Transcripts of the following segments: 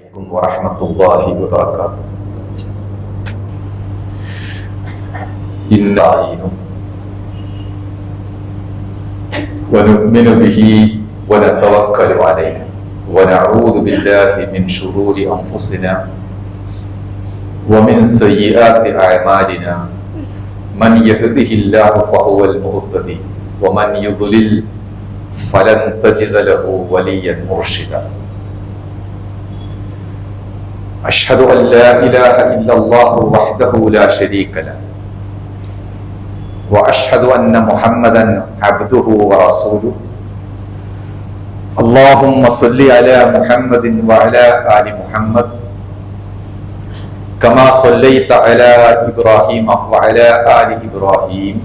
عليكم ورحمة الله وبركاته. إنا ونؤمن به ونتوكل عليه ونعوذ بالله من شرور أنفسنا ومن سيئات أعمالنا من يهده الله فهو المهتدي ومن يضلل فلن تجد له وليا مرشدا. أشهد أن لا إله إلا الله وحده لا شريك له وأشهد أن محمدا عبده ورسوله. اللهم صل على محمد وعلى آل محمد كما صليت على إبراهيم وعلى آل إبراهيم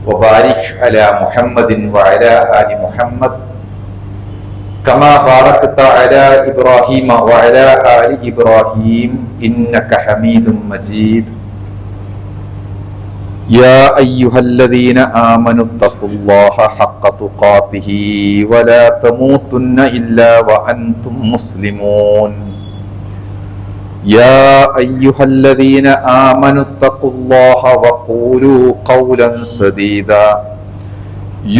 وبارك على محمد وعلى آل محمد كما باركت على إبراهيم وعلى آل إبراهيم إنك حميد مجيد. يا أيها الذين آمنوا اتقوا الله حق تقاته ولا تموتن إلا وأنتم مسلمون. يا أيها الذين آمنوا اتقوا الله وقولوا قولا سديدا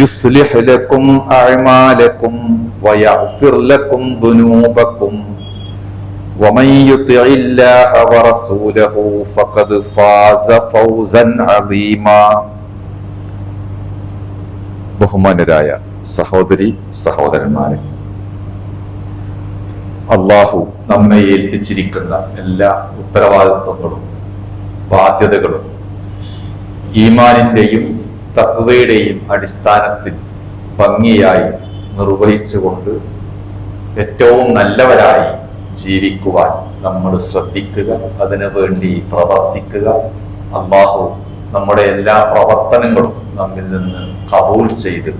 يصلح لكم أعمالكم ويغفر لكم ذنوبكم ومن يطع الله ورسوله فقد فاز فوزا عظيما. ബഹുമാനരായ സഹോദരി സഹോദരന്മാരെ, അള്ളാഹു നമ്മെ ഏൽപ്പിച്ചിരിക്കുന്ന എല്ലാ ഉത്തരവാദിത്വങ്ങളും ബാധ്യതകളും ഈമാനിന്റെയും തഖ്വയുടെയും അടിസ്ഥാനത്തിൽ ഭംഗിയായി നിർവഹിച്ചുകൊണ്ട് ഏറ്റവും നല്ലവരായി ജീവിക്കുവാൻ നമ്മൾ ശ്രദ്ധിക്കുക, അതിനു വേണ്ടി പ്രവർത്തിക്കുക. അള്ളാഹു നമ്മുടെ എല്ലാ പ്രവർത്തനങ്ങളും നമ്മിൽ നിന്ന് കബൂൽ ചെയ്ത്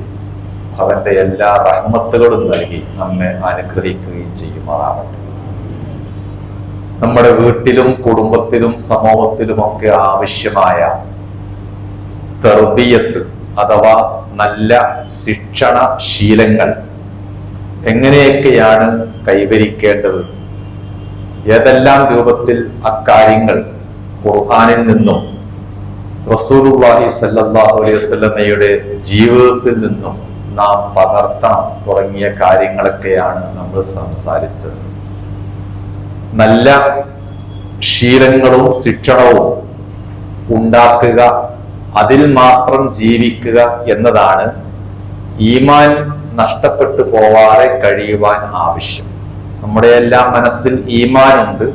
അവന്റെ എല്ലാ റഹ്മത്തുകളും നൽകി നമ്മെ അനുഗ്രഹിക്കുകയും ചെയ്യുമാറാകട്ടെ. നമ്മുടെ വീട്ടിലും കുടുംബത്തിലും സമൂഹത്തിലുമൊക്കെ ആവശ്യമായ തർബിയത്ത് അഥവാ നല്ല ശിക്ഷണ ശീലങ്ങൾ എങ്ങനെയൊക്കെയാണ് കൈവരിക്കേണ്ടത്, ഏതെല്ലാം രൂപത്തിൽ അക്കാര്യങ്ങൾ ഖുർആനിൽ നിന്നും റസൂലുള്ളാഹി സ്വല്ലല്ലാഹു അലൈഹി വസല്ലമയുടെ ജീവിതത്തിൽ നിന്നും നാം പകർത്തണം തുടങ്ങിയ കാര്യങ്ങളൊക്കെയാണ് നമ്മൾ സംസാരിച്ചത്. നല്ല ശീലങ്ങളും ശിക്ഷണവും ഉണ്ടാക്കുക, അതിൽ മാത്രം ജീവിക്കുക എന്നതാണ് ഈമാൻ നഷ്ടപ്പെട്ടു പോവാതെ കഴിയുവാൻ ആവശ്യം. നമ്മുടെ എല്ലാം മനസ്സിൽ ഈമാനുണ്ട്,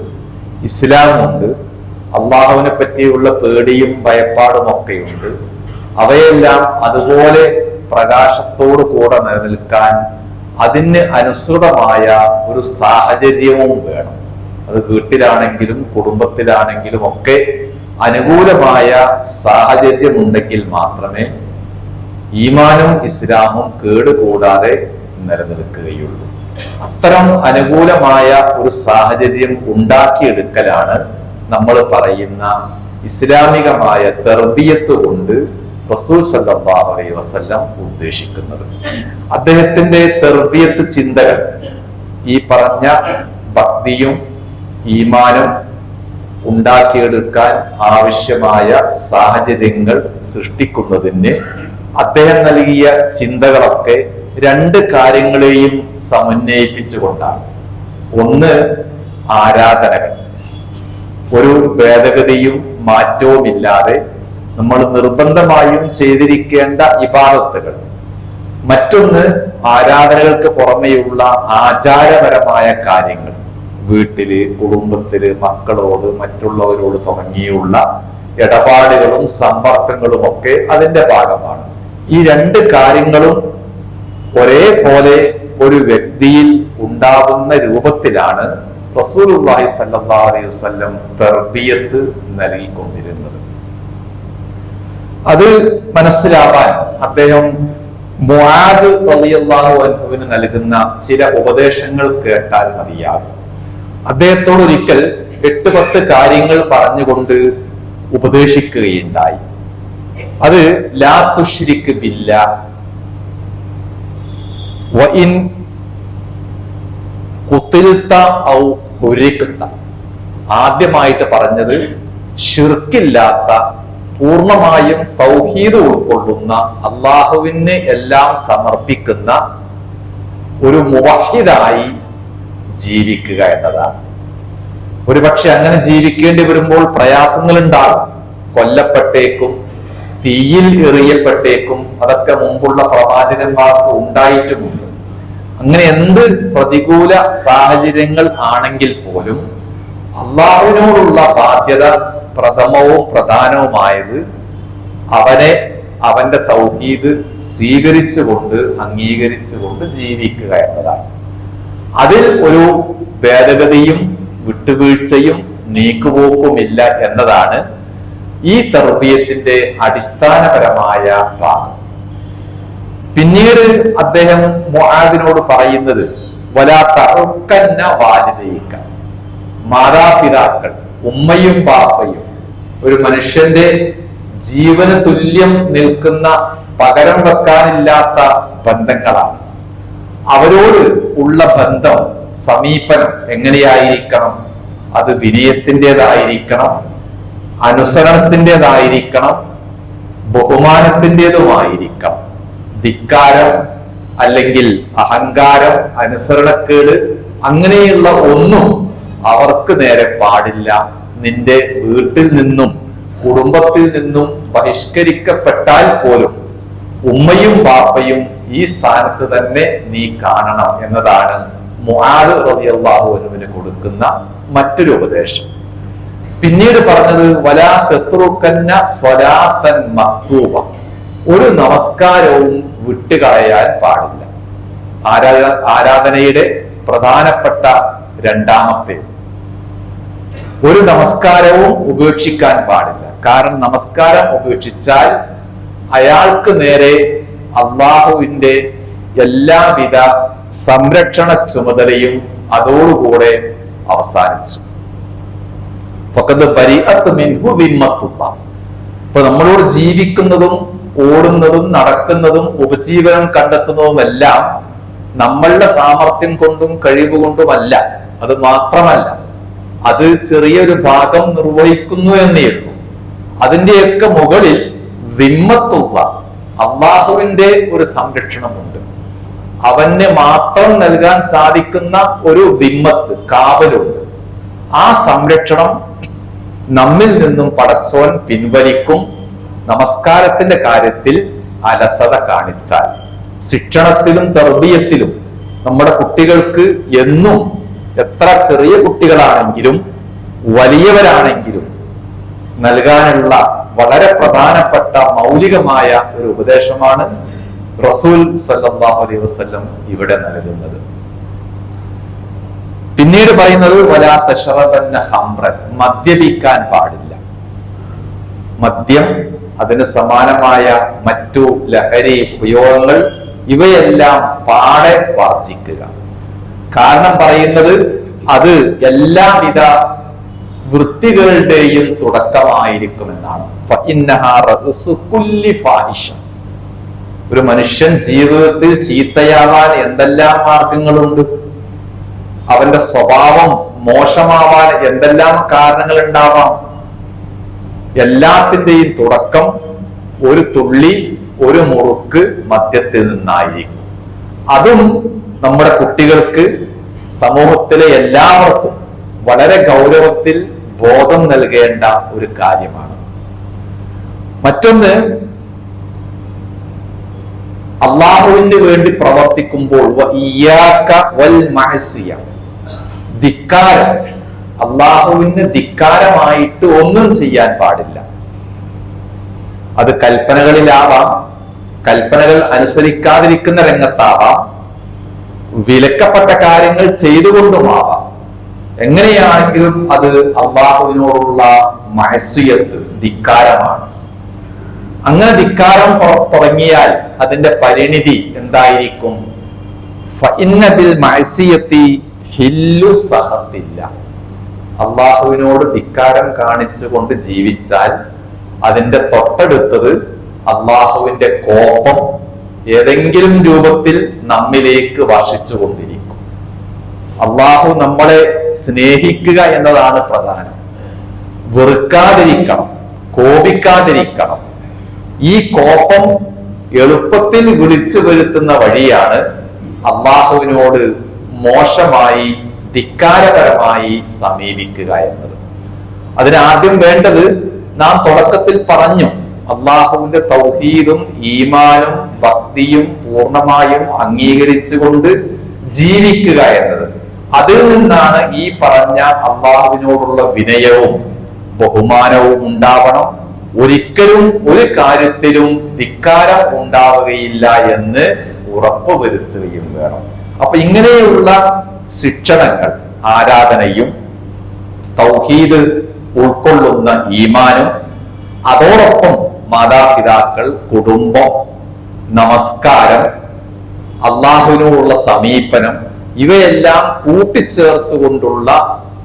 ഇസ്ലാമുണ്ട്, അള്ളാഹുവിനെ പറ്റിയുള്ള പേടിയും ഭയപ്പാടും ഒക്കെയുണ്ട്. അവയെല്ലാം അതുപോലെ പ്രകാശത്തോടു കൂടെ നിലനിൽക്കാൻ അതിന് അനുസൃതമായ ഒരു സാഹചര്യവും വേണം. അത് വീട്ടിലാണെങ്കിലും കുടുംബത്തിലാണെങ്കിലും ഒക്കെ അനുകൂലമായ സാഹചര്യം ഉണ്ടെങ്കിൽ മാത്രമേ ഈമാനും ഇസ്ലാമും കേടുകൂടാതെ നിലനിൽക്കുകയുള്ളൂ. അത്തരം അനുകൂലമായ ഒരു സാഹചര്യം ഉണ്ടാക്കിയെടുക്കലാണ് നമ്മൾ പറയുന്ന ഇസ്ലാമികമായ തർബിയത്ത് കൊണ്ട് റസൂൽ സല്ലല്ലാഹു അലൈഹി വസല്ലം ഉദ്ദേശിക്കുന്നത്. അദ്ദേഹത്തിന്റെ തർബിയത്ത് ചിന്തകൾ ഈ പറഞ്ഞ ഭക്തിയും ഈമാനും ഉണ്ടാക്കിയെടുക്കാൻ ആവശ്യമായ സാഹചര്യങ്ങൾ സൃഷ്ടിക്കുന്നതിന് അദ്ദേഹം നൽകിയ ചിന്തകളൊക്കെ രണ്ട് കാര്യങ്ങളെയും സമന്വയിപ്പിച്ചുകൊണ്ടാണ്. ഒന്ന്, ആരാധനകൾ, ഒരു ഭേദഗതിയും മാറ്റവുമില്ലാതെ നമ്മൾ നിർബന്ധമായും ചെയ്തിരിക്കേണ്ട ഇബാദത്തുകൾ. മറ്റൊന്ന്, ആരാധനകൾക്ക് പുറമെയുള്ള ആചാരപരമായ കാര്യങ്ങൾ, വീട്ടില് കുടുംബത്തില് മക്കളോട് മറ്റുള്ളവരോട് തുടങ്ങിയുള്ള ഇടപാടുകളും സമ്പർക്കങ്ങളും ഒക്കെ അതിന്റെ ഭാഗമാണ്. ഈ രണ്ട് കാര്യങ്ങളും ഒരേപോലെ ഒരു വ്യക്തിയിൽ ഉണ്ടാകുന്ന രൂപത്തിലാണ് റസൂലുള്ളാഹി സ്വല്ലല്ലാഹു അലൈഹി വസല്ലം തർബിയത്ത് നൽകിക്കൊണ്ടിരുന്നത്. അത് മനസ്സിലാവാൻ അദ്ദേഹം മുആദ് റളിയല്ലാഹു അൻഹുവിന് നൽകുന്ന ചില ഉപദേശങ്ങൾ കേട്ടാൽ മതിയാകും. അദ്ദേഹത്തോട് ഒരിക്കൽ 8-10 കാര്യങ്ങൾ പറഞ്ഞുകൊണ്ട് ഉപദേശിക്കുകയുണ്ടായി. അത് ലാ തുശ്രിക് ബില്ലാഹ് വഇൻ കുത്തിൽത്ത ഔ ഹുരിക്ത. ആദ്യമായിട്ട് പറഞ്ഞത് ശിർക്കില്ലാത്ത, പൂർണ്ണമായും തൗഹീദ് ഉൾക്കൊള്ളുന്ന, അള്ളാഹുവിന് എല്ലാം സമർപ്പിക്കുന്ന ഒരു മുവഹിദായി ജീവിക്കുക എന്നതാണ്. ഒരുപക്ഷെ അങ്ങനെ ജീവിക്കേണ്ടി വരുമ്പോൾ പ്രയാസങ്ങൾ ഉണ്ടാകും. കൊല്ലപ്പെട്ടേക്കും, തീയിൽ എറിയപ്പെട്ടേക്കും. അതൊക്കെ മുമ്പുള്ള പ്രവാചകന്മാർക്ക് ഉണ്ടായിട്ടുമുണ്ട്. അങ്ങനെ എന്ത് പ്രതികൂല സാഹചര്യങ്ങൾ ആണെങ്കിൽ പോലും അള്ളാഹുവിനോടുള്ള ബാധ്യത പ്രഥമവും പ്രധാനവുമായത് അവന്റെ തൗഹീദ് സ്വീകരിച്ചുകൊണ്ട്, അംഗീകരിച്ചുകൊണ്ട് ജീവിക്കുക എന്നതാണ്. അതിൽ ഒരു ഭേദഗതിയും വിട്ടുവീഴ്ചയും നീക്കുപോക്കുമില്ല എന്നതാണ് ഈ തർബിയത്തിന്റെ അടിസ്ഥാനപരമായ ഭാഗം. പിന്നീട് അദ്ദേഹം മുആദിനോട് പറയുന്നത് വലാ തറുക്കന്ന വാലിദൈക. മാതാപിതാക്കൾ, ഉമ്മയും ബാപ്പയും ഒരു മനുഷ്യന്റെ ജീവന് തുല്യം നിൽക്കുന്ന, പകരം വെക്കാനില്ലാത്ത ബന്ധങ്ങളാണ്. അവരോട് ഉള്ള ബന്ധം, സമീപനം എങ്ങനെയായിരിക്കണം? അത് വിനയത്തിൻ്റെതായിരിക്കണം, അനുസരണത്തിൻ്റെതായിരിക്കണം, ബഹുമാനത്തിൻ്റെതുമായിരിക്കണം. ധിക്കാരം അല്ലെങ്കിൽ അഹങ്കാരം, അനുസരണക്കേട് അങ്ങനെയുള്ള ഒന്നും അവർക്ക് നേരെ പാടില്ല. നിന്റെ വീട്ടിൽ നിന്നും കുടുംബത്തിൽ നിന്നും ബഹിഷ്കരിക്കപ്പെട്ടാൽ പോലും ഉമ്മയും ബാപ്പയും ഈ സ്ഥാനത്ത് തന്നെ നീ കാണണം എന്നതാണ് മുആദ് റളിയല്ലാഹു അൻഹുവിന് കൊടുക്കുന്ന മറ്റൊരു ഉപദേശം. പിന്നീട് പറഞ്ഞത് വലാ തത്റുക്കന്ന സ്വലാത്തൻ മക്തൂബ. ഒരു നമസ്കാരവും വിട്ടുകളയാൻ പാടില്ല. ആരാധനയുടെ പ്രധാനപ്പെട്ട രണ്ടാമത്തെ ഒരു നമസ്കാരവും ഉപേക്ഷിക്കാൻ പാടില്ല. കാരണം നമസ്കാരം ഉപേക്ഷിച്ചാൽ അയാൾക്ക് നേരെ അള്ളാഹുവിന്റെ എല്ലാവിധ സംരക്ഷണ ചുമതലയും അതോടുകൂടെ അവസാനിച്ചു. ഇപ്പൊ നമ്മളോട് ജീവിക്കുന്നതും ഓടുന്നതും നടക്കുന്നതും ഉപജീവനം കണ്ടെത്തുന്നതുമെല്ലാം നമ്മളുടെ സാമർത്ഥ്യം കൊണ്ടും കഴിവുകൊണ്ടുമല്ല. അത് മാത്രമല്ല, അത് ചെറിയൊരു ഭാഗം നിർവഹിക്കുന്നു എന്നേ ഉള്ളൂ. അതിന്റെയൊക്കെ മുകളിൽ ദിമ്മത്തുള്ള അള്ളാഹുവിന്റെ ഒരു സംരക്ഷണമുണ്ട്. അവന് മാത്രം നൽകാൻ സാധിക്കുന്ന ഒരു ദിമ്മത്ത്, കാവലുണ്ട്. ആ സംരക്ഷണം നമ്മിൽ നിന്നും പടച്ചോൻ പിൻവലിക്കും. നമസ്കാരത്തിന്റെ കാര്യത്തിൽ അലസത കാണിച്ചാൽ, ശിക്ഷണത്തിലും തർബിയത്തിലും നമ്മുടെ കുട്ടികൾക്ക് എന്നും, എത്ര ചെറിയ കുട്ടികളാണെങ്കിലും വലിയവരാണെങ്കിലും നൽകാനുള്ള വളരെ പ്രധാനപ്പെട്ട മൗലികമായ ഒരു ഉപദേശമാണ് റസൂൽ സല്ലല്ലാഹു അലൈഹി വസല്ലം ഇവിടെ നൽകുന്നത്. പിന്നീട് പറയുന്നത് വലാ തശ്റബന്ന ഖംറൻ. മദ്യപിക്കാൻ പാടില്ല. മദ്യം, അതിന് സമാനമായ മറ്റു ലഹരി ഉപയോഗങ്ങൾ, ഇവയെല്ലാം പാടെ വർജിക്കുക. കാരണം പറയുന്നത് അത് എല്ലാവിധ വൃത്തികളുടെയും തുടക്കമായിരിക്കുമെന്നാണ്. ഒരു മനുഷ്യൻ ജീവിതത്തിൽ ചീത്തയാവാൻ എന്തെല്ലാം മാർഗങ്ങളുണ്ട്, അവന്റെ സ്വഭാവം മോശമാവാൻ എന്തെല്ലാം കാരണങ്ങൾ ഉണ്ടാവാം. എല്ലാത്തിന്റെയും തുടക്കം ഒരു തുള്ളി, ഒരു മുറുക്ക് മദ്യത്തിൽ നിന്നായിരിക്കും. അതും നമ്മുടെ കുട്ടികൾക്ക്, സമൂഹത്തിലെ എല്ലാവർക്കും വളരെ ഗൗരവത്തിൽ ബോധം നൽകേണ്ട ഒരു കാര്യമാണ്. മറ്റൊന്ന്, അള്ളാഹുവിന് വേണ്ടി പ്രവർത്തിക്കുമ്പോൾ ധിക്കാരം, അള്ളാഹുവിന് ധിക്കാരമായിട്ട് ഒന്നും ചെയ്യാൻ പാടില്ല. അത് കൽപ്പനകളിലാവാം, കൽപ്പനകൾ അനുസരിക്കാതിരിക്കുന്ന രംഗത്താവാം, വിലക്കപ്പെട്ട കാര്യങ്ങൾ ചെയ്തുകൊണ്ടുമാവാം. എങ്ങനെയാണെങ്കിലും അത് അള്ളാഹുവിനോടുള്ള മഅസിയത്ത്, ധിക്കാരമാണ്. അങ്ങനെ ധിക്കാരം തുടങ്ങിയാൽ അതിന്റെ പരിണിതി എന്തായിരിക്കും? ഫഇന്ന ബിൽ മഅസിയത്തി ഹില്ലു സഖത്തില്ല. അള്ളാഹുവിനോട് ധിക്കാരം കാണിച്ചുകൊണ്ട് ജീവിച്ചാൽ അതിന്റെ തൊട്ടടുത്തത് അള്ളാഹുവിന്റെ കോപം ഏതെങ്കിലും രൂപത്തിൽ നമ്മിലേക്ക് വർഷിച്ചുകൊണ്ടിരിക്കും. അള്ളാഹു നമ്മളെ സ്നേഹിക്കുക എന്നതാണ് പ്രധാനം. വെറുക്കാതിരിക്കണം, കോപിക്കാതിരിക്കണം. ഈ കോപം എളുപ്പത്തിൽ വിളിച്ചു വരുത്തുന്ന വഴിയാണ് അള്ളാഹുവിനോട് മോശമായി ധിക്കാരപരമായി സമീപിക്കുക എന്നത്. അതിനാദ്യം വേണ്ടത് നാം തുടക്കത്തിൽ പറഞ്ഞു, അള്ളാഹുവിന്റെ തൗഹീദും ഈമാനും ഭക്തിയും പൂർണ്ണമായും അംഗീകരിച്ചുകൊണ്ട് ജീവിക്കുക എന്നത്. അതിൽ നിന്നാണ് ഈ പറഞ്ഞ അള്ളാഹുവിനോടുള്ള വിനയവും ബഹുമാനവും ഉണ്ടാവണം. ഒരിക്കലും ഒരു കാര്യത്തിലും ധിക്കാരം ഉണ്ടാവുകയില്ല എന്ന് ഉറപ്പുവരുത്തുകയും വേണം. അപ്പൊ ഇങ്ങനെയുള്ള ശിക്ഷണങ്ങൾ, ആരാധനയും തൗഹീദ് ഉൾക്കൊള്ളുന്ന ഈമാനും, അതോടൊപ്പം മാതാപിതാക്കൾ, കുടുംബം, നമസ്കാരം, അള്ളാഹുവിനോടുള്ള സമീപനം, ഇവയെല്ലാം കൂട്ടിച്ചേർത്തുകൊണ്ടുള്ള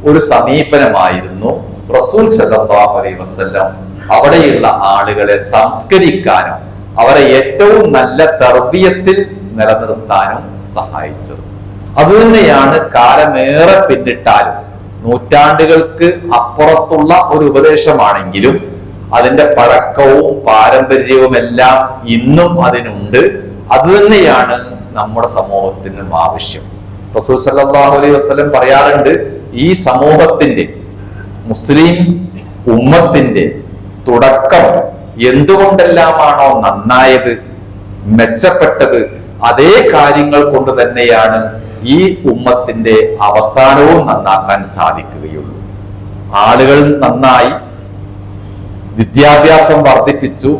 ഒരു സമീപനമായിരുന്നു റസൂൽ സല്ലല്ലാഹു അലൈഹി വസല്ലം അവിടെയുള്ള ആളുകളെ സംസ്കരിക്കാനും അവരെ ഏറ്റവും നല്ല തർബിയത്തിൽ നിലനിർത്താനും സഹായിച്ചത്. അതുതന്നെയാണ് കാലമേറെ പിന്നിട്ടാലും, നൂറ്റാണ്ടുകൾക്ക് അപ്പുറത്തുള്ള ഒരു ഉപദേശമാണെങ്കിലും അതിന്റെ പഴക്കവും പാരമ്പര്യവും എല്ലാം ഇന്നും അതിനുണ്ട്. അതുതന്നെയാണ് നമ്മുടെ സമൂഹത്തിനും ആവശ്യം. റസൂൽ സല്ലല്ലാഹു അലൈഹി വസല്ലം പറയാറുണ്ട്, ഈ സമൂഹത്തിന്റെ, മുസ്ലിം ഉമ്മത്തിന്റെ തുടക്കം എന്തുകൊണ്ടെല്ലാമാണോ നന്നായത്, മെച്ചപ്പെട്ടത്, അതേ കാര്യങ്ങൾ കൊണ്ട് തന്നെയാണ് ഈ ഉമ്മത്തിന്റെ അവസാനവും നന്നാക്കാൻ സാധിക്കുകയുള്ളൂ. ആളുകൾ നന്നായി, വിദ്യാഭ്യാസം വർദ്ധിപ്പിച്ചു,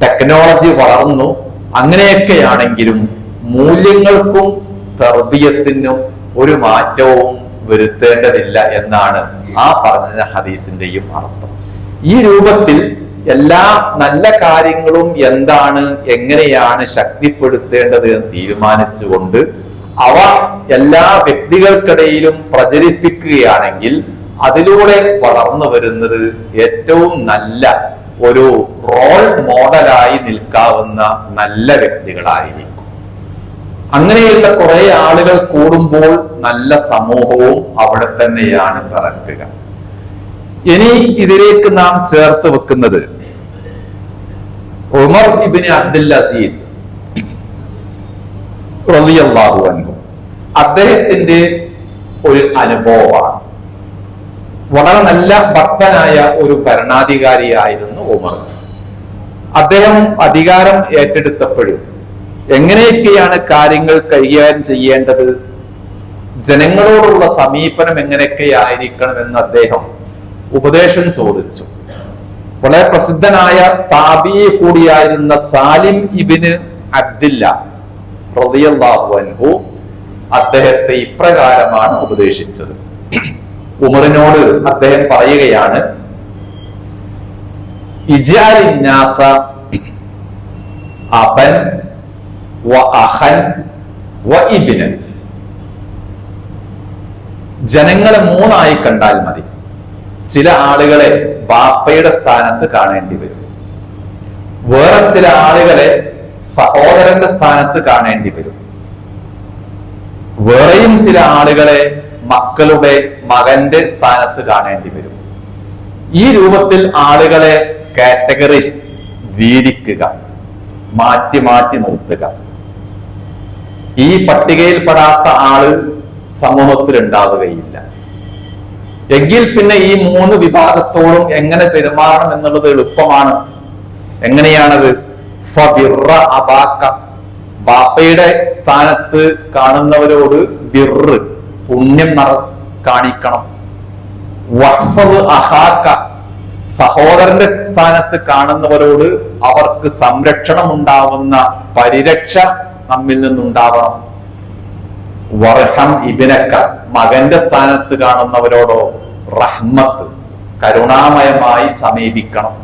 ടെക്നോളജി വളർന്നു, അങ്ങനെയൊക്കെയാണെങ്കിലും മൂല്യങ്ങൾക്കും തർബിയത്തിനും ഒരു മാറ്റവും വരുത്തേണ്ടതില്ല എന്നാണ് ആ പറഞ്ഞ ഹദീസിന്റെയും അർത്ഥം. ഈ രൂപത്തിൽ എല്ലാ നല്ല കാര്യങ്ങളും എന്താണ്, എങ്ങനെയാണ് ശക്തിപ്പെടുത്തേണ്ടത് എന്ന് തീരുമാനിച്ചുകൊണ്ട് അവ എല്ലാ വ്യക്തികൾക്കിടയിലും പ്രചരിപ്പിക്കുകയാണെങ്കിൽ അതിലൂടെ വളർന്നു വരുന്നത് ഏറ്റവും നല്ല ഒരു റോൾ മോഡലായി നിൽക്കാവുന്ന നല്ല വ്യക്തികളായിരിക്കും. അങ്ങനെയുള്ള കുറെ ആളുകൾ കൂടുമ്പോൾ നല്ല സമൂഹവും അവിടെ തന്നെയാണ് പിറക്കുക. ഇനി ഇതിലേക്ക് നാം ചേർത്ത് വെക്കുന്നത് ഉമർ ഇബ്നു അബ്ദുൽ അസീസ് റളിയല്ലാഹു അൻഹു, അദ്ദേഹത്തിന്റെ ഒരു അനുഭവമാണ്. വളരെ നല്ല ഭക്തനായ ഒരു ഭരണാധികാരിയായിരുന്നു ഉമർ. അദ്ദേഹം അധികാരം ഏറ്റെടുത്തപ്പോഴും എങ്ങനെയൊക്കെയാണ് കാര്യങ്ങൾ കൈകാര്യം ചെയ്യേണ്ടത്, ജനങ്ങളോടുള്ള സമീപനം എങ്ങനെയൊക്കെയായിരിക്കണമെന്ന് അദ്ദേഹം ഉപദേശം ചോദിച്ചു. വളരെ പ്രസിദ്ധനായ താബിഈ കൂടിയായിരുന്ന സാലിം ഇബ്നു അബ്ദില്ല റളിയല്ലാഹു അൻഹു അദ്ദേഹത്തെ ഇപ്രകാരമാണ് ഉപദേശിച്ചത്. ഉമറിനോട് അദ്ദേഹം പറയുകയാണ്, ഇജാലിന്നാസ അബൻ വ അഖൻ വ ഇബ്നൻ. ജനങ്ങളെ മൂന്നായി കണ്ടാൽ മതി. ചില ആളുകളെ ബാപ്പയുടെ സ്ഥാനത്ത് കാണേണ്ടി വരും, വേറെ ചില ആളുകളെ സഹോദരന്റെ സ്ഥാനത്ത് കാണേണ്ടി വരും, വേറെയും ചില ആളുകളെ മക്കളുടെ മകന്റെ സ്ഥാനത്ത് കാണേണ്ടി വരും. ഈ രൂപത്തിൽ ആളുകളെ കാറ്റഗറീസ് വീതിക്കുക, മാറ്റി മാറ്റി നിർത്തുക. ഈ പട്ടികയിൽപ്പെടാത്ത ആള് സമൂഹത്തിൽ ഉണ്ടാവുകയില്ല. എങ്കിൽ പിന്നെ ഈ മൂന്ന് വിഭാഗത്തോടും എങ്ങനെ പെരുമാറണം എന്നുള്ളത് എളുപ്പമാണ്. എങ്ങനെയാണത്? ഫബിറ അബാക്ക, ബാപ്പയുടെ സ്ഥാനത്ത് കാണുന്നവരോട് ബിറ്, പുണ്യം കാണിക്കണം. വഹ്ഫദ് അഹാക്ക, സഹോദരന്റെ സ്ഥാനത്ത് കാണുന്നവരോട് അവർക്ക് സംരക്ഷണം ഉണ്ടാവുന്ന പരിരക്ഷ നമ്മിൽ നിന്നുണ്ടാവണം. വർഹം ഇബ്നക, മകന്റെ സ്ഥാനത്ത് കാണുന്നവരോടോ റഹ്മത്ത്, കരുണാമയമായി സമീപിക്കണം.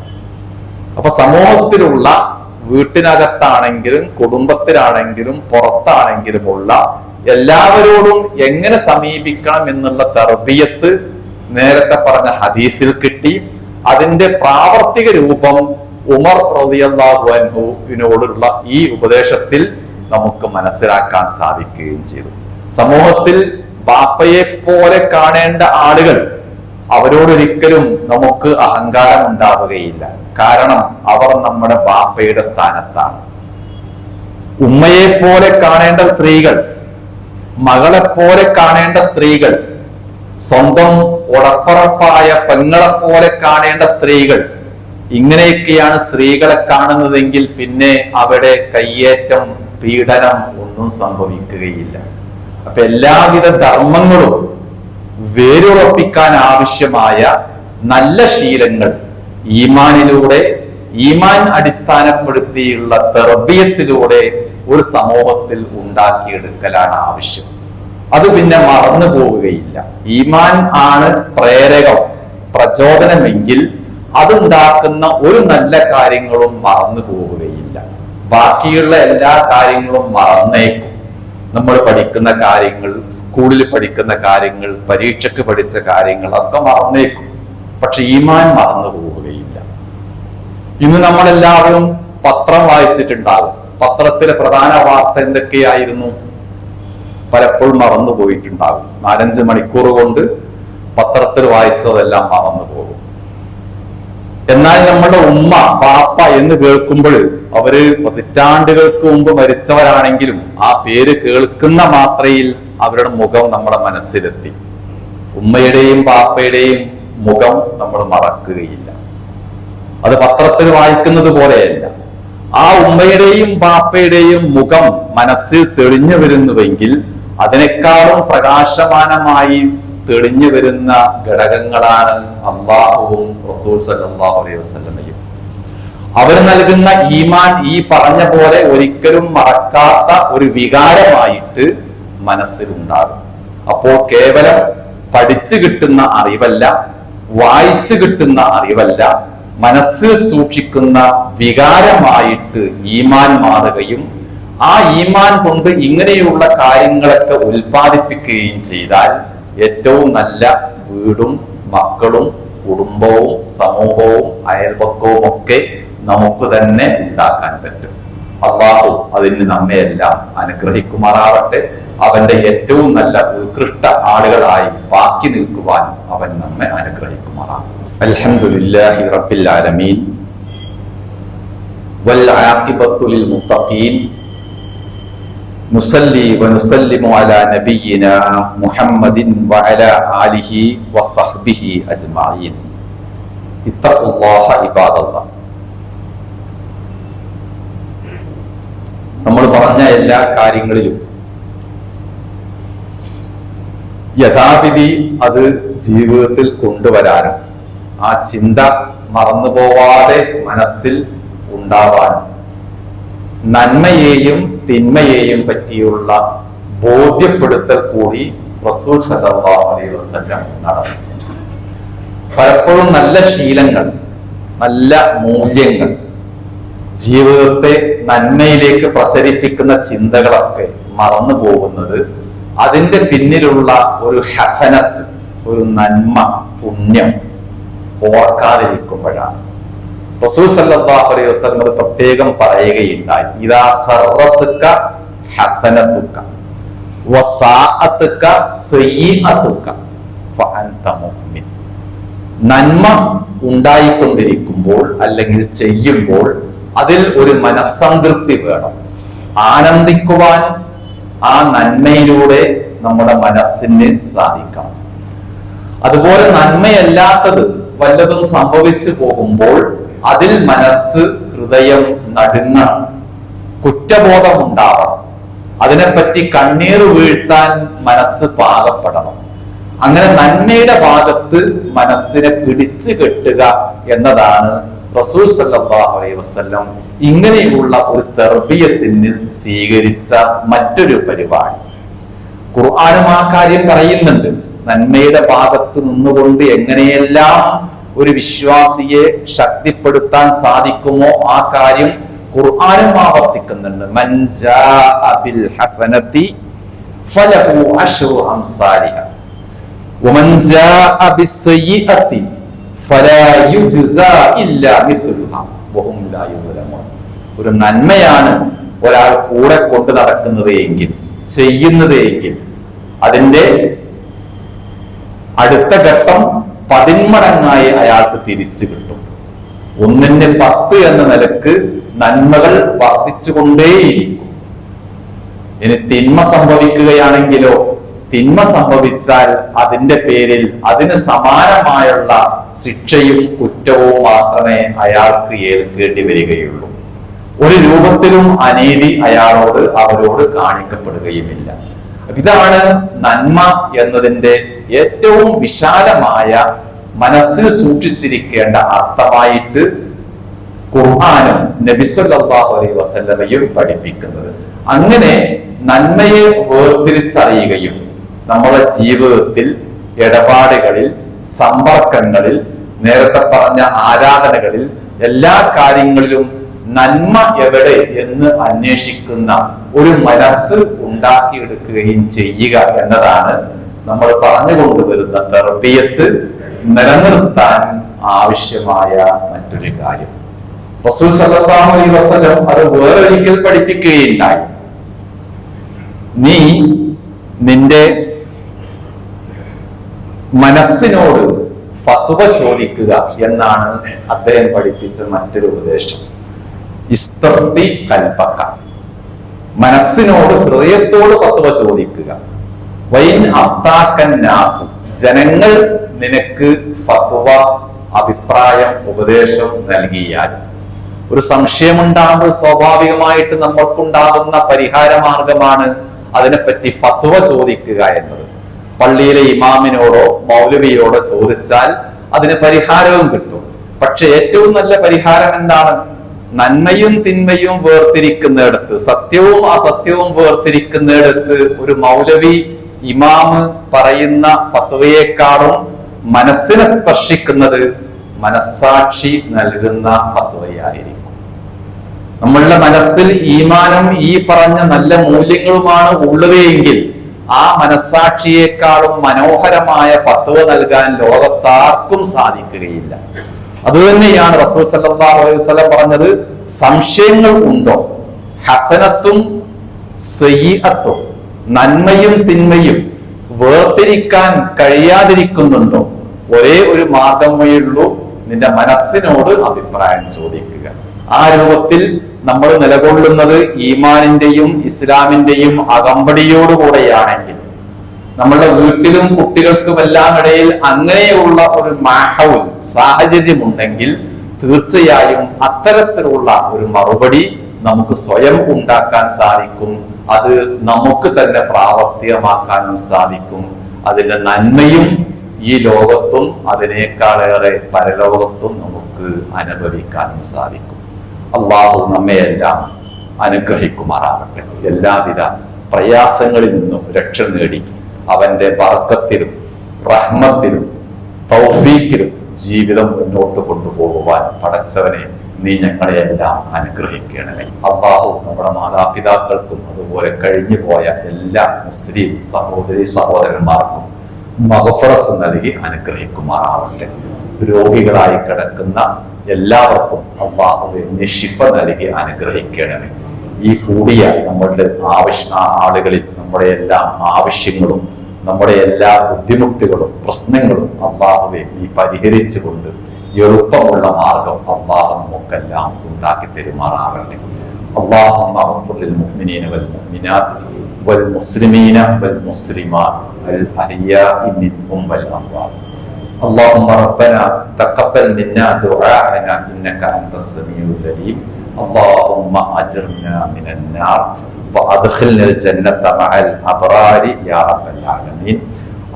അപ്പൊ സമൂഹത്തിലുള്ള, വീട്ടിനകത്താണെങ്കിലും കുടുംബത്തിലാണെങ്കിലും പുറത്താണെങ്കിലുമുള്ള എല്ലാവരോടും എങ്ങനെ സമീപിക്കണം എന്നുള്ള തർബിയത്ത് നേരത്തെ പറഞ്ഞ ഹദീസിൽ കിട്ടി. അതിന്റെ പ്രാവർത്തിക രൂപം ഉമർ റളിയല്ലാഹു അൻഹുവിനോടുള്ള ഈ ഉപദേശത്തിൽ നമുക്ക് മനസ്സിലാക്കാൻ സാധിക്കുകയും ചെയ്തു. സമൂഹത്തിൽ ബാപ്പയെ പോലെ കാണേണ്ട ആളുകൾ, അവരോടൊരിക്കലും നമുക്ക് അഹങ്കാരം ഉണ്ടാവുകയില്ല. കാരണം അവർ നമ്മുടെ ബാപ്പയുടെ സ്ഥാനത്താണ്. ഉമ്മയെ പോലെ കാണേണ്ട സ്ത്രീകൾ, മകളെ പോലെ കാണേണ്ട സ്ത്രീകൾ, സ്വന്തം ഉടപ്പറപ്പായ പെങ്ങളെ പോലെ കാണേണ്ട സ്ത്രീകൾ, ഇങ്ങനെയൊക്കെയാണ് സ്ത്രീകളെ കാണുന്നതെങ്കിൽ പിന്നെ അവിടെ കയ്യേറ്റം, പീഡനം ഒന്നും സംഭവിക്കുകയില്ല. അപ്പൊ എല്ലാവിധ ധർമ്മങ്ങളും വേരുറപ്പിക്കാൻ ആവശ്യമായ നല്ല ശീലങ്ങൾ ഈമാനിലൂടെ, ഈമാൻ അടിസ്ഥാനപ്പെടുത്തിയുള്ള തർബിയത്തിലൂടെ ഒരു സമൂഹത്തിൽ ഉണ്ടാക്കിയെടുക്കലാണ് ആവശ്യം. അത് പിന്നെ മറന്നു പോവുകയില്ല. ഈമാൻ ആണ് പ്രേരകം, പ്രചോദനമെങ്കിൽ അതുണ്ടാക്കുന്ന ഒരു നല്ല കാര്യങ്ങളും മറന്നു പോവുകയില്ല. ബാക്കിയുള്ള എല്ലാ കാര്യങ്ങളും മറന്നേക്കും. നമ്മൾ പഠിക്കുന്ന കാര്യങ്ങൾ, സ്കൂളിൽ പഠിക്കുന്ന കാര്യങ്ങൾ, പരീക്ഷയ്ക്ക് പഠിച്ച കാര്യങ്ങൾ ഒക്കെ മറന്നേക്കും. പക്ഷെ ഈമാൻ മറന്നു പോവുകയില്ല. ഇന്ന് നമ്മളെല്ലാവരും പത്രം വായിച്ചിട്ടുണ്ടാകും. പത്രത്തിലെ പ്രധാന വാർത്ത എന്തൊക്കെയായിരുന്നു? പലപ്പോഴും മറന്നു പോയിട്ടുണ്ടാകും. 4-5 മണിക്കൂർ കൊണ്ട് പത്രത്തിൽ വായിച്ചതെല്ലാം മറന്നു പോകും. എന്നാൽ നമ്മുടെ ഉമ്മ, പാപ്പ എന്ന് കേൾക്കുമ്പോൾ അവര് പതിറ്റാണ്ടുകൾക്ക് മുമ്പ് മരിച്ചവരാണെങ്കിലും ആ പേര് കേൾക്കുന്ന മാത്രയിൽ അവരുടെ മുഖം നമ്മുടെ മനസ്സിലെത്തി. ഉമ്മയുടെയും പാപ്പയുടെയും മുഖം നമ്മൾ മറക്കുകയില്ല. അത് പത്രത്തിൽ വായിക്കുന്നത് പോലെയല്ല. ആ ഉമ്മയുടെയും പാപ്പയുടെയും മുഖം മനസ്സിൽ തെളിഞ്ഞു വരുന്നുവെങ്കിൽ അതിനേക്കാളും പ്രകാശമാനമായി തെളിഞ്ഞു വരുന്ന ഘടകങ്ങളാണ് അല്ലാഹുവും റസൂൽ സല്ലല്ലാഹു അലൈഹി വസല്ലമയും. അവർ നൽകുന്ന ഈമാൻ ഈ പറഞ്ഞ പോലെ ഒരിക്കലും മറക്കാത്ത ഒരു വികാരമായിട്ട് മനസ്സിലുണ്ടാകും. അപ്പോൾ കേവലം പഠിച്ചു കിട്ടുന്ന അറിവല്ല, വായിച്ചു കിട്ടുന്ന അറിവല്ല, മനസ്സിൽ സൂക്ഷിക്കുന്ന വികാരമായിട്ട് ഈമാൻ മാറുകയും ആ ഈമാൻ കൊണ്ട് ഇങ്ങനെയുള്ള കാര്യങ്ങളൊക്കെ ഉൽപ്പാദിപ്പിക്കുകയും ചെയ്താൽ ഏറ്റവും നല്ല വീടും മക്കളും കുടുംബവും സമൂഹവും അയൽപക്കവും ഒക്കെ നമുക്ക് തന്നെ ഉണ്ടാക്കാൻ പറ്റും. അല്ലാഹു അതിന് നമ്മെ എല്ലാം അനുഗ്രഹിക്കുമാറാവട്ടെ. അവന്റെ ഏറ്റവും നല്ല ഉത്കൃഷ്ട ആളുകളായി ബാക്കി നിൽക്കുവാൻ അവൻ നമ്മെ അനുഗ്രഹിക്കുമാറാവട്ടെ. അൽഹംദുലില്ലാഹി റബ്ബിൽ ആലമീൻ വൽ ആഖിബത്തു ലിൽ മുത്തഖീൻ നുസല്ലി വനുസല്ലിമു അലാ നബിയിനാ മുഹമ്മദിൻ വഅലാ ആലിഹി വസഹ്ബിഹി അജ്മഈൻ. ഇത്തഖുല്ലാഹ ഇബാദല്ലാഹ്. നമ്മൾ പറഞ്ഞ എല്ലാ കാര്യങ്ങളിലും യഥാവിധി അത് ജീവിതത്തിൽ കൊണ്ടുവരാനും ആ ചിന്ത മറന്നുപോവാതെ മനസ്സിൽ ഉണ്ടാവാനും നന്മയെയും തിന്മയെയും പറ്റിയുള്ള ബോധ്യപ്പെടുത്തൽ കൂടി റസൂൽ സല്ലല്ലാഹു അലൈഹി വസല്ലം നടന്നു. പലപ്പോഴും നല്ല ശീലങ്ങൾ, നല്ല മൂല്യങ്ങൾ, ജീവിതത്തെ നന്മയിലേക്ക് പ്രസരിപ്പിക്കുന്ന ചിന്തകളൊക്കെ മറന്നു പോകുന്നത് അതിന്റെ പിന്നിലുള്ള ഒരു ഹസനത്ത്, ഒരു നന്മ, പുണ്യം ഓർക്കാതിരിക്കുമ്പോഴാണ്. റസൂൽ സല്ലല്ലാഹു അലൈഹി വസല്ലം അത് പ്രത്യേകം പറയുകയുണ്ടായി. ഇദാ സറത്തുക ഹസനതുക വസാഅതുക സയ്യിഅതുക ഫഅൻത മുഅ്മിൻ. നന്മ ഉണ്ടായിക്കൊണ്ടിരിക്കുമ്പോൾ അല്ലെങ്കിൽ ചെയ്യുമ്പോൾ അതിൽ ഒരു മനസ്സംതൃപ്തി വേണം. ആനന്ദിക്കുവാൻ ആ നന്മയിലൂടെ നമ്മുടെ മനസ്സിന് സാധിക്കണം. അതുപോലെ നന്മയല്ലാത്തത് വല്ലതും സംഭവിച്ചു പോകുമ്പോൾ അതിൽ മനസ്സ്, ഹൃദയം നടുങ്ങണം, കുറ്റബോധം ഉണ്ടാവണം, അതിനെപ്പറ്റി കണ്ണീർ വീഴ്ത്താൻ മനസ്സ് പാകപ്പെടണം. അങ്ങനെ നന്മയുടെ ഭാഗത്ത് മനസ്സിനെ പിടിച്ചു കെട്ടുക എന്നതാണ് റസൂൽ സല്ലല്ലാഹു അലൈഹി വസല്ലം ഇങ്ങനെയുള്ള ഒരു തർബിയത്തിന് സ്വീകരിച്ച മറ്റൊരു പരിപാടി. ഖുർആനും ആ കാര്യം പറയുന്നുണ്ട്. നന്മയുടെ ഭാഗത്ത് നിന്നുകൊണ്ട് എങ്ങനെയെല്ലാം ഒരു വിശ്വാസിയെ ശക്തിപ്പെടുത്താൻ സാധിക്കുമോ ആ കാര്യം ഖുർആനും ആവർത്തിക്കുന്നുണ്ട്. മൻ ജാഅ ബിൽ ഹസനതി ഫലഹു അശ്റു അംസാലിഹ വമൻ ജാഅ ബിസ്സയ്യിഅതി ഫലാ യുജ്സാ ഇല്ലാ മിസ്ലുഹാ വഹും ലാ യുസ്ലമൂൻ. ഒരു നന്മയാണ് ഒരാൾ കൂടെ കൊണ്ടു നടക്കുന്നത് എങ്കിൽ, ചെയ്യുന്നത് എങ്കിൽ അതിന്റെ അടുത്ത ഘട്ടം 10 മടങ്ങായി അയാൾക്ക് തിരിച്ചു കിട്ടും. 1ന് 10 എന്ന നിലക്ക് നന്മകൾ വർദ്ധിച്ചുകൊണ്ടേയിരിക്കും. ഇനി തിന്മ സംഭവിക്കുകയാണെങ്കിലോ, തിന്മ സംഭവിച്ചാൽ അതിന്റെ പേരിൽ അതിന് സമാനമായുള്ള ശിക്ഷയും കുറ്റവും മാത്രമേ അയാൾക്ക് ഏൽക്കേണ്ടി വരികയുള്ളൂ. ഒരു രൂപത്തിലും അനീതി അവരോട് കാണിക്കപ്പെടുകയുമില്ല. ഇതാണ് നന്മ എന്നതിന്റെ ഏറ്റവും വിശാലമായ മനസ്സിൽ സൂക്ഷിച്ചിരിക്കേണ്ട അർത്ഥമായിട്ട് ഖുർആനും നബി സല്ലല്ലാഹു അലൈഹി വസല്ലമയും പഠിപ്പിക്കുന്നത്. അങ്ങനെ നന്മയെ വേർതിരിച്ചറിയുകയും നമ്മുടെ ജീവിതത്തിൽ, ഇടപാടുകളിൽ, സമ്പർക്കങ്ങളിൽ, നേരത്തെ പറഞ്ഞ ആരാധനകളിൽ, എല്ലാ കാര്യങ്ങളിലും നന്മ എവിടെ എന്ന് അന്വേഷിക്കുന്ന ഒരു മനസ്സ് ഉണ്ടാക്കിയെടുക്കുകയും ചെയ്യുക എന്നതാണ് നമ്മൾ പറഞ്ഞുകൊണ്ടുവരുന്ന തർബിയത്ത് നിലനിർത്താൻ ആവശ്യമായ മറ്റൊരു കാര്യം. റസൂൽ സല്ലല്ലാഹു അലൈഹി വസല്ലം അത് വേറൊരിക്കൽ പഠിപ്പിക്കുകയുണ്ടായി. നീ നിന്റെ മനസ്സിനോട് ഫത്വ ചോദിക്കുക എന്നാണ് അദ്ദേഹം പഠിപ്പിച്ച മറ്റൊരു ഉപദേശം. ഇസ്തർത്തി കൽപ്പക്ക, മനസ്സിനോട്, ഹൃദയത്തോട് ഫത്വ ചോദിക്കുക. വൈൻ അഫ്താക്കൻ നാസ്, ജനങ്ങൾ നിനക്ക് ഫത്വ, അഭിപ്രായം, ഉപദേശം നൽകിയാൽ, ഒരു സംശയമുണ്ടാകുമ്പോൾ സ്വാഭാവികമായിട്ട് നമ്മൾക്കുണ്ടാകുന്ന പരിഹാര മാർഗമാണ് അതിനെപ്പറ്റി ഫത്വ ചോദിക്കുക എന്നത്. പള്ളിയിലെ ഇമാമിനോടോ മൗലവിയോടോ ചോദിച്ചാൽ അതിന് പരിഹാരവും കിട്ടും. പക്ഷെ ഏറ്റവും നല്ല പരിഹാരം എന്താണ്? നന്മയും തിന്മയും വേർതിരിക്കുന്നിടത്ത്, സത്യവും അസത്യവും വേർതിരിക്കുന്നിടത്ത് ഒരു മൗലവി, ഇമാമ് പറയുന്ന ഫത്വയേക്കാളും മനസ്സിനെ സ്പർശിക്കുന്നത് മനസ്സാക്ഷി നൽകുന്ന ഫത്വയായിരിക്കും. നമ്മളുടെ മനസ്സിൽ ഈമാനും ഈ പറഞ്ഞ നല്ല മൂല്യങ്ങളുമാണ് ഉള്ളവയെങ്കിൽ ആ മനസ്സാക്ഷിയേക്കാളും മനോഹരമായ ഫത്വ നൽകാൻ ലോകത്താർക്കും സാധിക്കുകയില്ല. അതുതന്നെയാണ് റസൂൽ സല്ലല്ലാഹു അലൈഹി വസല്ലം പറഞ്ഞത്, സംശയങ്ങൾ ഉണ്ടോ, ഹസനത്തും സയ്യിഅത്തും, നന്മയും തിന്മയും വേർതിരിക്കാൻ കഴിയാതിരിക്കുന്നുണ്ടോ, ഒരേ ഒരു മാർഗമേ ഉള്ളൂ, നിന്റെ മനസ്സിനോട് അഭിപ്രായം ചോദിക്കുക. ആ രൂപത്തിൽ നമ്മൾ നിലകൊള്ളുന്നത് ഈമാനിന്റെയും ഇസ്ലാമിന്റെയും അകമ്പടിയോടുകൂടെയാണെങ്കിൽ, നമ്മളുടെ വീട്ടിലും കുട്ടികൾക്കുമെല്ലാം ഇടയിൽ അങ്ങനെയുള്ള ഒരു മാഹവും സാഹചര്യമുണ്ടെങ്കിൽ തീർച്ചയായും അത്തരത്തിലുള്ള ഒരു മറുപടി നമുക്ക് സ്വയം ഉണ്ടാക്കാൻ സാധിക്കും. അത് നമുക്ക് തന്നെ പ്രാവർത്തികമാക്കാനും സാധിക്കും. അതിന്റെ നന്മയും ഈ ലോകത്തും അതിനേക്കാളേറെ പരലോകത്തും നമുക്ക് അനുഭവിക്കാനും സാധിക്കും. അള്ളാഹു നമ്മയെല്ലാം അനുഗ്രഹിക്കുമാറാകട്ടെ. എല്ലാവിധ പ്രയാസങ്ങളിൽ നിന്നും രക്ഷ നേടി അവന്റെ ബർക്കത്തിലും റഹ്മത്തിലും തൗഫീക്കിലും ജീവിതം മുന്നോട്ട് കൊണ്ടുപോകുവാൻ പടച്ചവനെ നീ ഞങ്ങളെയെല്ലാം അനുഗ്രഹിക്കണമേ. അള്ളാഹു നമ്മുടെ മാതാപിതാക്കൾക്കും അതുപോലെ കഴിഞ്ഞു പോയ എല്ലാ മുസ്ലിം സഹോദരി സഹോദരന്മാർക്കും മഗ്ഫിറത്ത് നൽകി അനുഗ്രഹിക്കുമാറാവട്ടെ. രോഗികളായി കിടക്കുന്ന എല്ലാവർക്കും അള്ളാഹുവെ നീ ശിഫ നൽകി അനുഗ്രഹിക്കണമേ. ഈ കൂടിയ നമ്മളുടെ ആളുകളിൽ നമ്മുടെ എല്ലാ ആവശ്യങ്ങളും, നമ്മുടെ എല്ലാ ബുദ്ധിമുട്ടുകളും പ്രശ്നങ്ങളും അള്ളാഹുവെ നീ പരിഹരിച്ചുകൊണ്ട് എളുപ്പമുള്ള മാർഗം അള്ളാഹു നമുക്കെല്ലാം ഉണ്ടാക്കി തരുമാറാകട്ടെ. اللهم اغفر للمؤمنين والمؤمنات والمسلمين والمسلمات الأحياء منهم والأموات. اللهم ربنا تقبل منا دعاءنا إنك أنت السميع العليم. اللهم أجرنا من النار وأدخلنا الجنة مع الأبرار يا رب العالمين.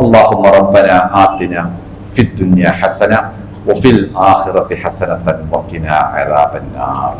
اللهم ربنا آتنا في الدنيا حسنة وفي الآخرة حسنة وقنا عذاب النار.